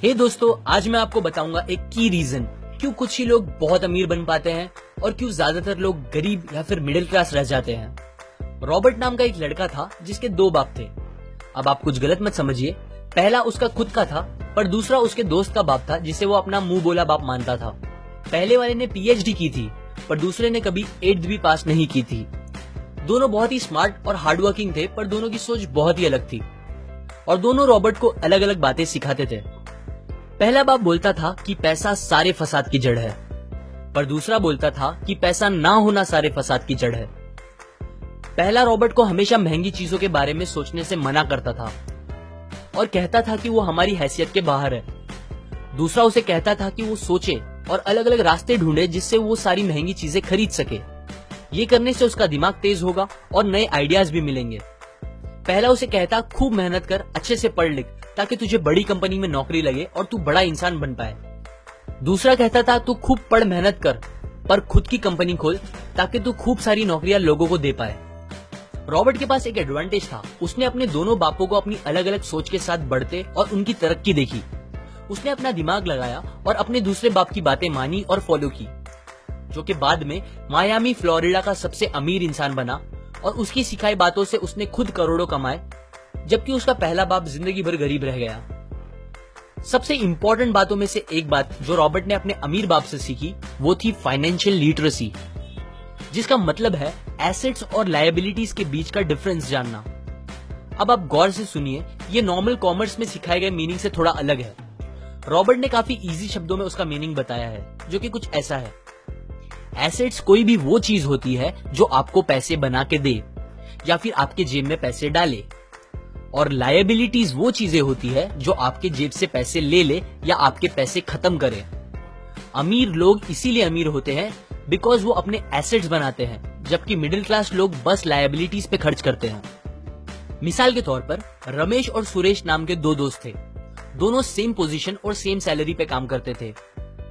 हे दोस्तों, आज मैं आपको बताऊंगा एक की रीजन क्यों कुछ ही लोग बहुत अमीर बन पाते हैं और क्यों ज्यादातर लोग गरीब या फिर मिडिल क्लास रह जाते हैं। रॉबर्ट नाम का एक लड़का था जिसके दो बाप थे। अब आप कुछ गलत मत समझिए, पहला उसका खुद का था पर दूसरा उसके दोस्त का बाप था जिसे वो अपना मुंह बोला बाप मानता था। पहले वाले ने पीएचडी की थी पर दूसरे ने कभी 8th भी पास नहीं की थी। दोनों बहुत ही स्मार्ट और हार्डवर्किंग थे पर दोनों की सोच बहुत ही अलग थी और दोनों रॉबर्ट को अलग अलग बातें सिखाते थे। पहला बाप बोलता था कि पैसा सारे फसाद की जड़ है, पर दूसरा बोलता था कि पैसा ना होना सारे फसाद की जड़ है। पहला रॉबर्ट को हमेशा महंगी चीजों के बारे में सोचने से मना करता था और कहता था कि वो हमारी हैसियत के बाहर है। दूसरा उसे कहता था कि वो सोचे और अलग अलग रास्ते ढूंढे जिससे वो सारी महंगी चीजें खरीद सके। ये करने से उसका दिमाग तेज होगा और नए आइडियाज भी मिलेंगे। पहला उसे कहता खूब मेहनत कर, अच्छे से पढ़ लिख ताकि तुझे बड़ी कंपनी में नौकरी लगे और तू बड़ा इंसान बन पाए। दूसरा कहता था तू खूब पढ़ मेहनत कर पर खुद की कंपनी खोल ताकि तू खूब सारी नौकरियां लोगों को दे पाए। रॉबर्ट के पास एक एडवांटेज था, उसने अपने दोनों बापों को अपनी अलग अलग सोच के साथ बढ़ते और उनकी तरक्की देखी। उसने अपना दिमाग लगाया और अपने दूसरे बाप की बातें मानी और फॉलो की, जो कि बाद में मायामी फ्लोरिडा का सबसे अमीर इंसान बना और उसकी सिखाई बातों से उसने खुद करोड़ों कमाए, जबकि उसका पहला बाप जिंदगी भर गरीब रह गया। सबसे इंपॉर्टेंट बातों में से एक बात जो रॉबर्ट ने अपने अमीर बाप से सीखी वो थी फाइनेंशियल लिटरेसी, जिसका मतलब है एसेट्स और लायबिलिटीज के बीच का डिफरेंस जानना। अब आप गौर से सुनिए, ये नॉर्मल कॉमर्स में सिखाए गए मीनिंग से थोड़ा अलग है। रॉबर्ट ने काफी इजी शब्दों में उसका मीनिंग बताया है, जो कि कुछ ऐसा है। एसेट्स कोई भी वो चीज होती है जो आपको पैसे बना के दे या फिर आपके जेब में पैसे डाले, और लायबिलिटीज वो चीजें होती है जो आपके जेब से पैसे ले ले या आपके पैसे खत्म करे। अमीर लोग इसीलिए अमीर होते हैं बिकॉज वो अपने एसेट्स बनाते हैं, जबकि मिडिल क्लास लोग बस लायबिलिटीज पे खर्च करते हैं। मिसाल के तौर पर रमेश और सुरेश नाम के दो दोस्त थे। दोनों सेम पोजीशन और सेम सैलरी पे काम करते थे।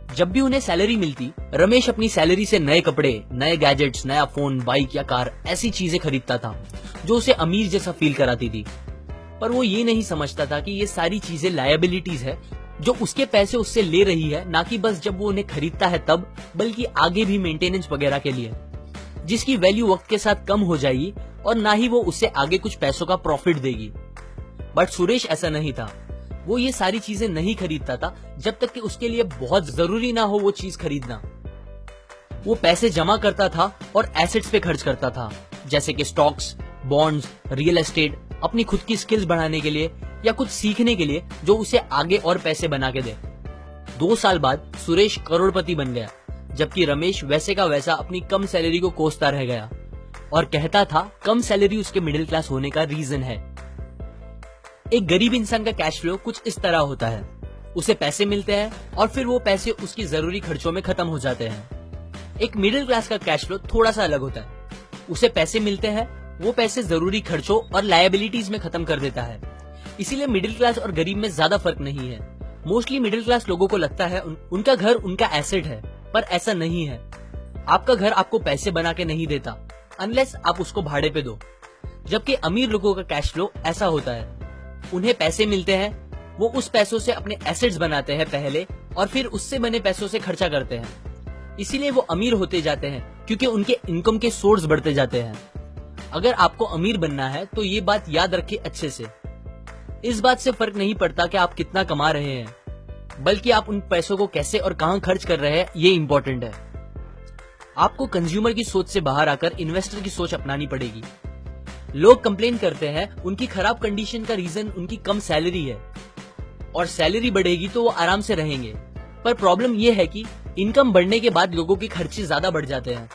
जब भी उन्हें सैलरी मिलती, रमेश अपनी सैलरी से नए कपड़े, नए गैजेट्स, नया फोन, बाइक या कार ऐसी चीजें खरीदता था जो उसे अमीर जैसा फील कराती थी। पर वो ये नहीं समझता था कि ये सारी चीजें लायबिलिटीज है जो उसके पैसे उससे ले रही है, ना कि बस जब वो उन्हें खरीदता है तब, बल्कि आगे भी मेंटेनेंस वगैरह के लिए, जिसकी वैल्यू वक्त के साथ कम हो जाएगी और ना ही वो उससे आगे कुछ पैसों का प्रॉफिट देगी। बट सुरेश ऐसा नहीं था। वो ये सारी चीजें नहीं खरीदता था जब तक कि उसके लिए बहुत जरूरी ना हो वो चीज खरीदना। वो पैसे जमा करता था और एसेट्स पे खर्च करता था, जैसे कि स्टॉक्स, बॉन्ड्स, रियल एस्टेट, अपनी खुद की स्किल्स बढ़ाने के लिए या कुछ सीखने के लिए जो उसे आगे और पैसे बना के दे। 2 साल बाद सुरेश करोड़पति बन गया, जबकि रमेश वैसे का वैसा अपनी कम सैलरी को कोसता रह गया और कहता था कम सैलरी उसके मिडिल क्लास होने का रीजन है। एक गरीब इंसान का कैश फ्लो कुछ इस तरह होता है, उसे पैसे मिलते हैं और फिर वो पैसे उसकी जरूरी खर्चों में खत्म हो जाते हैं। एक मिडिल क्लास का कैश फ्लो थोड़ा सा अलग होता है, उसे पैसे मिलते हैं, वो पैसे जरूरी खर्चों और लायबिलिटीज में खत्म कर देता है। इसीलिए मिडिल क्लास और गरीब में ज्यादा फर्क नहीं है। मोस्टली मिडिल क्लास लोगों को लगता है उनका घर उनका एसेट है, पर ऐसा नहीं है। आपका घर आपको पैसे बना के नहीं देता अनलेस आप उसको भाड़े पे दो, जबकि अमीर लोगों का कैश फ्लो ऐसा होता है, उन्हें पैसे मिलते हैं, वो उस पैसों से अपने एसेट्स बनाते हैं पहले और फिर उससे बने पैसों से खर्चा करते हैं। इसीलिए वो अमीर होते जाते हैं क्योंकि उनके इनकम के सोर्स बढ़ते जाते हैं। अगर आपको अमीर बनना है तो ये बात याद रखिए अच्छे से। इस बात से फर्क नहीं पड़ता कि आप कितना कमा रहे हैं, बल्कि आप उन पैसों को कैसे और कहां खर्च कर रहे हैं, ये इंपॉर्टेंट है। आपको कंज्यूमर की सोच से बाहर आकर इन्वेस्टर की सोच अपनानी पड़ेगी। लोग कंप्लेन करते हैं उनकी खराब कंडीशन का रीजन उनकी कम सैलरी है और सैलरी बढ़ेगी तो वो आराम से रहेंगे, पर प्रॉब्लम ये है कि इनकम बढ़ने के बाद लोगों के खर्चे ज्यादा बढ़ जाते हैं,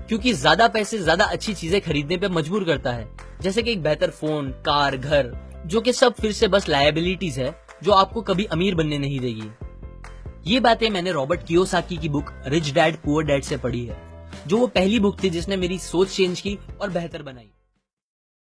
क्योंकि ज्यादा पैसे ज्यादा अच्छी चीजें खरीदने पे मजबूर करता है, जैसे कि एक बेहतर फोन, कार, घर, जो कि सब फिर से बस लायबिलिटीज है जो आपको कभी अमीर बनने नहीं देगी। ये बातें मैंने रॉबर्ट कियोसाकी की book rich dad poor dad से पढ़ी है, जो वो पहली बुक थी जिसने मेरी सोच चेंज की और बेहतर बनाई।